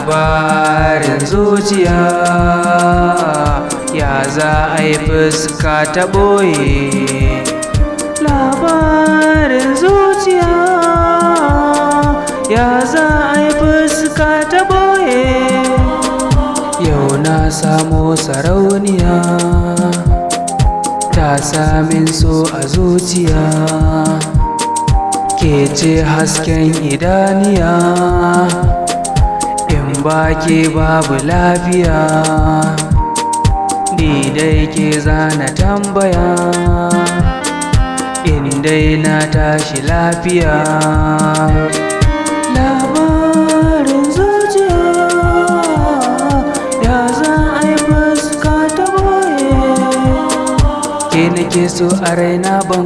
labarin zuciya ya za a yi fuska ta ɓoye. Labarin zuciya ya za a yi fuska ta ɓoye. Yau na samo sarauniya ta samin so a zuciya, ke ce hasken idaniya, in ba ke babu lafiya, ni dai ke zana tambaya, in dai na tashi lafiya. Labarin zuciya ya za a yi fuska ta ɓoye. Ke nake so a raina ban